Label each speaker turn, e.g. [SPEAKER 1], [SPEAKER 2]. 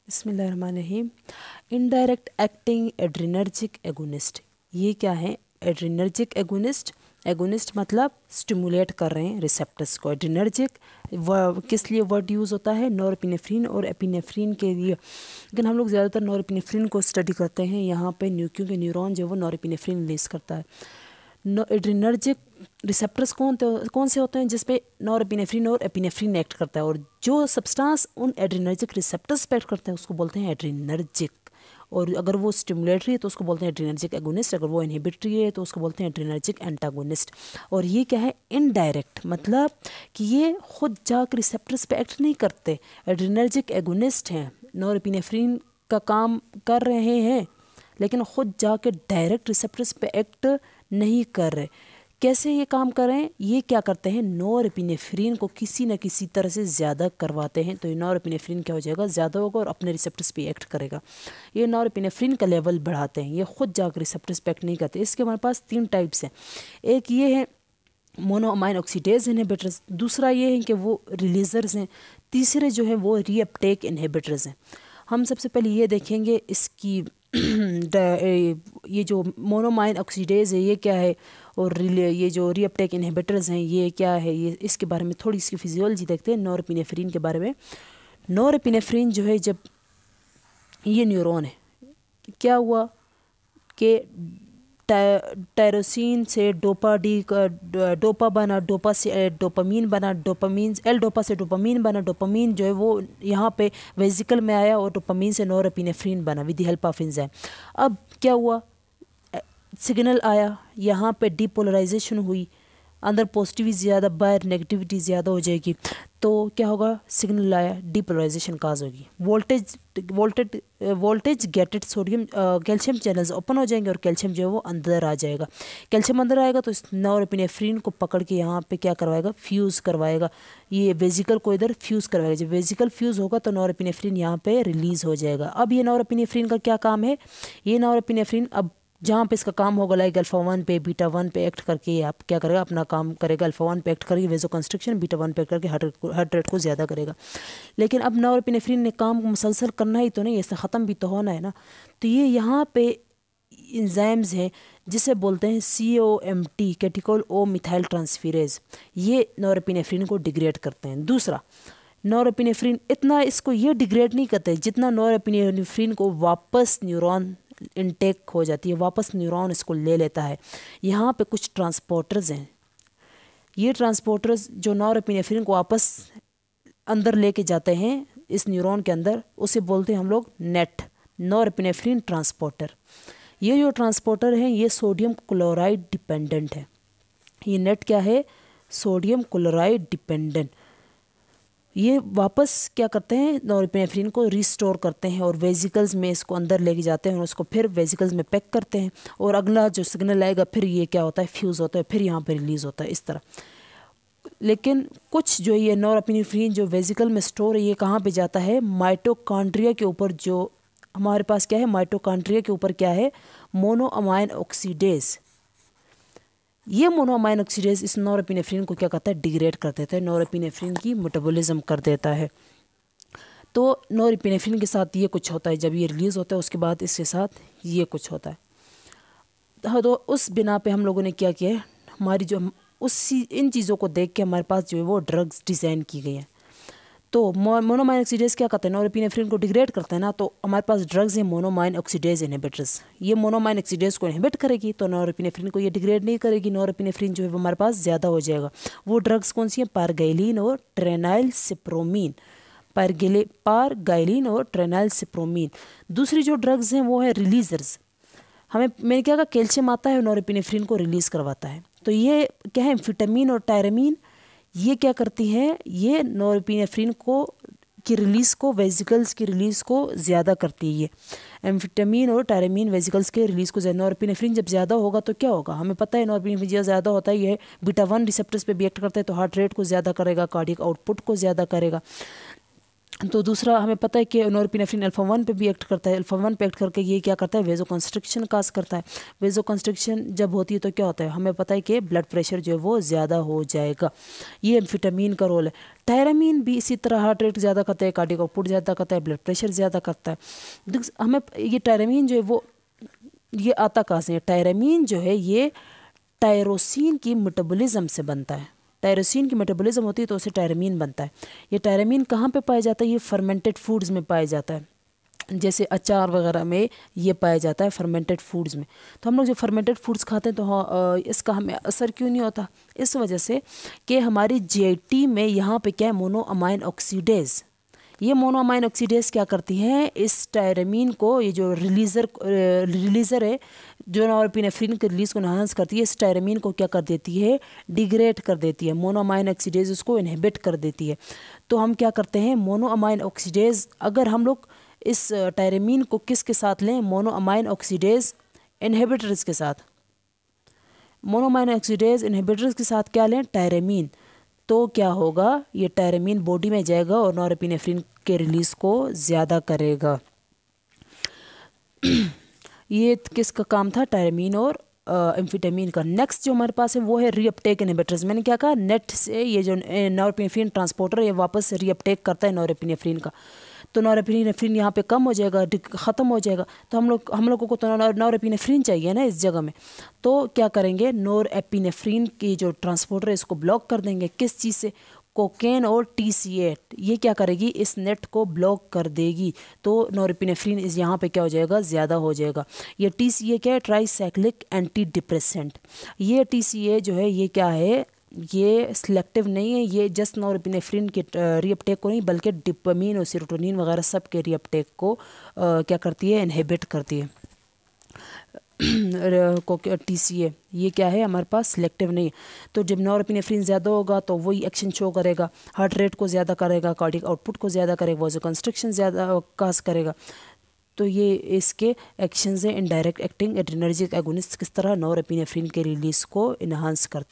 [SPEAKER 1] बिस्मिल्लाहिर्रहमानिर्रहीम। Indirect acting adrenergic agonist, ये क्या है? एड्रिनर्जिक एगोनिस्ट, एगोनिस्ट मतलब स्टिमुलेट कर रहे हैं रिसेप्टर्स को। एड्रिनर्जिक किस लिए वर्ड यूज़ होता है? नॉरएपिनेफ्रिन और एपिनेफ्रिन के लिए। लेकिन हम लोग ज़्यादातर नॉरएपिनेफ्रिन को स्टडी करते हैं यहाँ पे, क्योंकि न्यूरॉन जो है वो नॉरएपिनेफ्रिन रिलीज करता है। एड्रिनर्जिक रिसेप्टर्स कौन से होते हैं जिसपे नॉरएपिनेफ्रिन और एपिनेफ्रिन एक्ट करता है, और जो सब्सटेंस उन एड्रिनर्जिक रिसेप्टर्स पे एक्ट करते हैं उसको बोलते हैं एड्रिनर्जिक। और अगर वो स्टिमुलेटरी है तो उसको बोलते हैं एड्रिनर्जिक एगोनिस्ट, अगर वो इनहिबिटरी है तो उसको बोलते हैं एड्रिनर्जिक एंटागोनिस्ट। और ये क्या है? इनडायरेक्ट, मतलब कि ये खुद जाकर रिसेप्टर्स पे एक्ट नहीं करते। एड्रिनर्जिक एगोनिस्ट हैं, नॉरएपिनेफ्रिन का काम कर रहे हैं लेकिन ख़ुद जाके डायरेक्ट रिसेप्टर्स पे एक्ट नहीं कर रहे। कैसे ये काम कर रहे हैं? ये क्या करते हैं, नॉरएपिनेफ्रिन को किसी न किसी तरह से ज़्यादा करवाते हैं। तो ये नॉरएपिनेफ्रिन क्या हो जाएगा, ज़्यादा होगा और अपने रिसेप्टर्स पे एक्ट करेगा। ये नॉरएपिनेफ्रिन का लेवल बढ़ाते हैं, ये खुद जाकर रिसेप्टर्स पे एक्ट नहीं करते। इसके हमारे पास 3 टाइप्स हैं। एक ये है मोनोअमाइन ऑक्सीडेज इनहिबिटर्स, दूसरा ये है कि वो रिलीजर्स हैं, तीसरे जो है वो रीअपटेक इनहिबिटर्स हैं। हम सबसे पहले ये देखेंगे इसकी ये जो मोनोमाइन ऑक्सीडेज है ये क्या है, और ये जो रीअपटेक इनहिबिटर्स हैं ये क्या है, ये इसके बारे में थोड़ी इसकी फिजियोलॉजी देखते हैं। नॉरएपिनेफ्रिन के बारे में, नॉरएपिनेफ्रिन जो है, जब ये न्यूरॉन है, क्या हुआ कि टायरोसिन से डोपा बना, डोपा से डोपामीन बना, डोपामीन एल डोपा से डोपामीन बना, डोपामीन जो है वो यहाँ पे वेजिकल में आया और डोपामीन से नॉरएपिनेफ्रिन बना with the help of enzyme. अब क्या हुआ, सिग्नल आया, यहाँ पे डीपोलराइजेशन हुई, अंदर पॉजिटिविटी ज़्यादा बाहर नेगेटिविटी ज़्यादा हो जाएगी, तो क्या होगा, सिग्नल आया, डीपोलराइजेशन काज होगी, voltage gated sodium calcium channels open हो जाएंगे और कैल्शियम जो है वो अंदर आ जाएगा। कैल्शियम अंदर आएगा तो इस नॉरएपिनेफ्रिन को पकड़ के यहाँ पे क्या करवाएगा, फ्यूज़ करवाएगा, ये वेजिकल को इधर फ्यूज़ करवाएगा। जब वेजिकल फ्यूज़ होगा तो नॉरएपिनेफ्रिन यहाँ पे रिलीज़ हो जाएगा। अब ये नॉरएपिनेफ्रिन का क्या काम है, ये नॉरएपिनेफ्रिन अब जहाँ पे इसका काम होगा लाइक अल्फा 1 पे बीटा 1 पे एक्ट करके आप क्या करेगा, अपना काम करेगा। अल्फा 1 पे एक्ट करके वेजो कंस्ट्रक्शन, बीटा 1 पे एक्ट करके हार्ट रेट को ज़्यादा करेगा। लेकिन अब नॉरएपिनेफ्रिन ने काम मुसलसल करना ही तो नहीं, इससे ख़त्म भी तो होना है ना। तो ये यहाँ पे एंजाइम्स हैं जिसे बोलते हैं COMT, कैटेकोल ओ मिथाइल ट्रांसफेरेज, ये नॉरएपिनेफ्रिन को डिग्रेड करते हैं। दूसरा, नॉरएपिनेफ्रिन इतना इसको ये डिग्रेड नहीं करते जितना नॉरएपिनेफ्रिन को वापस न्यूरॉन इनटेक हो जाती है, वापस न्यूरॉन इसको ले लेता है। यहाँ पे कुछ ट्रांसपोर्टर्स हैं, ये ट्रांसपोर्टर्स जो नॉरएपिनेफ्रिन को वापस अंदर लेके जाते हैं इस न्यूरॉन के अंदर, उसे बोलते हैं हम लोग नेट, नॉरएपिनेफ्रिन ट्रांसपोर्टर। ये जो ट्रांसपोर्टर हैं ये सोडियम क्लोराइड डिपेंडेंट है। ये नेट क्या है, सोडियम क्लोराइड डिपेंडेंट। ये वापस क्या करते हैं, नॉरएपिनेफ्रिन को रिस्टोर करते हैं और वेजिकल्स में इसको अंदर लेके जाते हैं और उसको फिर वेजिकल्स में पैक करते हैं, और अगला जो सिग्नल आएगा फिर ये क्या होता है, फ्यूज़ होता है, फिर यहाँ पे रिलीज़ होता है, इस तरह। लेकिन कुछ जो ये नॉरएपिनेफ्रिन जो वेजिकल में स्टोर है ये कहाँ पे जाता है, माइटोकॉन्ड्रिया के ऊपर। जो हमारे पास क्या है, माइटोकॉन्ड्रिया के ऊपर क्या है, मोनोअमाइन ऑक्सीडेज। ये मोनोअमाइन ऑक्सीडेज इस नॉरएपिनेफ्रिन को क्या करता है, डिग्रेड कर देता है, नॉरएपिनेफ्रिन की मेटाबॉलिज्म कर देता है। तो नॉरएपिनेफ्रिन के साथ ये कुछ होता है, जब ये रिलीज़ होता है उसके बाद इसके साथ ये कुछ होता है। तो उस बिना पे हम लोगों ने क्या किया है, हमारी जो उसी इन चीज़ों को देख के हमारे पास जो है वो ड्रग्स डिज़ाइन की गई हैं। तो मोनोमाइन ऑक्सीडेज क्या करते हैं, नॉरएपिनेफ्रिन को डिग्रेड करते हैं ना, तो हमारे पास ड्रग्स हैं मोनोमाइन ऑक्सीडेज इनहिबिटर्स। ये मोनोमाइन ऑक्सीडेज को इनहिबिट करेगी तो नॉरएपिनेफ्रिन को ये डिग्रेड नहीं करेगी, नॉरएपिनेफ्रिन जो है वो हमारे पास ज़्यादा हो जाएगा। वो ड्रग्स कौन सी हैं, पारगाइलिन और ट्रेनाइलसिप्रोमीन, पारगाइलिन और ट्रेनाइलसिप्रोमीन। दूसरी जो ड्रग्स हैं वो है रिलीजर्स। मैंने क्या कहा, कैल्शियम आता है नॉरएपिनेफ्रिन को रिलीज़ करवाता है। तो ये क्या है, एम्फेटामिन और टायरामीन, ये क्या करती हैं, ये नॉरएपिनेफ्रिन को की रिलीज़ को, वेजिकल्स की रिलीज़ को ज़्यादा करती है। ये एम्फेटामिन और टायरामीन वेजिकल्स के रिलीज़ को ज़्यादा, नॉरएपिनेफ्रिन जब ज़्यादा होगा तो क्या होगा, हमें पता है नॉरएपिनेफ्रिन जब ज़्यादा होता है ये बीटा 1 रिसेप्टर्स पे भी एक्ट करता है, तो हार्ट रेट को ज़्यादा करेगा, कार्डियक आउटपुट को ज़्यादा करेगा। तो दूसरा हमें पता है कि नॉरएपिनेफ्रिन अल्फा 1 पे भी एक्ट करता है। अल्फा 1 पे एक्ट करके ये क्या करता है, वेजोकंस्ट्रिक्शन काज करता है। वेजोकंस्ट्रिक्शन जब होती है तो क्या होता है, हमें पता है कि ब्लड प्रेशर जो है वो ज़्यादा हो जाएगा। ये एम्फेटामीन का रोल है। टायरामीन भी इसी तरह हार्ट रेट ज़्यादा करता है, कार्डियक आउटपुट ज़्यादा करता है, ब्लड प्रेशर ज़्यादा करता है। हमें ये टायरामीन जो है वो ये आता कहाँ से है, टायरामीन जो है ये टायरोसिन की मेटाबॉलिज्म से बनता है। टायरोसिन की मेटाबॉलिज्म होती है तो उससे टायरामीन बनता है। ये टायरामीन कहाँ पे पाया जाता है, ये फर्मेंटेड फूड्स में पाया जाता है, जैसे अचार वगैरह में ये पाया जाता है, फर्मेंटेड फूड्स में। तो हम लोग जो फर्मेंटेड फूड्स खाते हैं तो इसका हमें असर क्यों नहीं होता, इस वजह से कि हमारी जीआईटी में यहाँ पे क्या है, मोनोअमाइन ऑक्सीडेज। ये मोनोअमाइन ऑक्सीडेज क्या करती हैं, इस टायरामीन को, ये जो रिलीज़र है जो नॉरएपिनेफ्रिन के रिलीज को एनहांस करती है, इस टायरामीन को क्या कर देती है, डिग्रेड कर देती है। मोनोअमाइन ऑक्सीडेज उसको इनहिबिट कर देती है। तो हम क्या करते हैं, मोनोअमाइन ऑक्सीडेज, अगर हम लोग इस टायरामीन को किसके साथ लें, मोनोअमाइन ऑक्सीडेज इनहिबिटर्स के साथ, मोनोअमाइन ऑक्सीडेज इनहिबिटर्स के साथ क्या लें, टायरामीन, तो क्या होगा, ये टायरामीन बॉडी में जाएगा और नॉरएपिनेफ्रिन के रिलीज़ को ज़्यादा करेगा। ये किसका काम था, टायरामीन और एम्फेटामीन का। नेक्स्ट जो हमारे पास है वो है रीअपटेक इनहिबिटर्स। मैंने क्या कहा, नेट से ये जो नॉरएपिनेफ्रिन ट्रांसपोर्टर ये वापस रीअपटेक करता है नॉरएपिनेफ्रिन का। तो नॉरएपिनेफ्रिन यहाँ पे कम हो जाएगा, ख़त्म हो जाएगा। तो हम लोगों को तो नॉरएपिनेफ्रिन चाहिए ना इस जगह में। तो क्या करेंगे, नॉरएपिनेफ्रिन की जो ट्रांसपोर्टर है इसको ब्लॉक कर देंगे। किस चीज़ से, कोकेन और TCA, ये क्या करेगी, इस नेट को ब्लॉक कर देगी। तो नॉरएपिनेफ्रिन इस यहाँ पे क्या हो जाएगा, ज़्यादा हो जाएगा। ये TCA क्या है, ट्राईसाइक्लिक एंटी डिप्रेसेंट। ये TCA जो है ये क्या है, ये सिलेक्टिव नहीं है, ये जस्ट नॉरएपिनेफ्रिन के रीअपटेक को नहीं बल्कि डिपामीन और सेरोटोनिन वगैरह सब के रीअपटेक को क्या करती है, इनहिबिट करती है। TCA ये क्या है, हमारे पास सिलेक्टिव नहीं है। तो जब नॉरएपिनेफ्रिन ज़्यादा होगा तो वही एक्शन शो करेगा, हार्ट रेट को ज़्यादा करेगा, कार्डियक आउटपुट को ज़्यादा करेगा, वाज़ोकंस्ट्रिक्शन ज़्यादा काज करेगा। तो ये इसके एक्शंस हैं। इनडायरेक्ट एक्टिंग एड्रेनर्जिक एगोनिस्ट किस तरह नॉरएपिनेफ्रिन के रिलीज़ को इन्हांस करता है।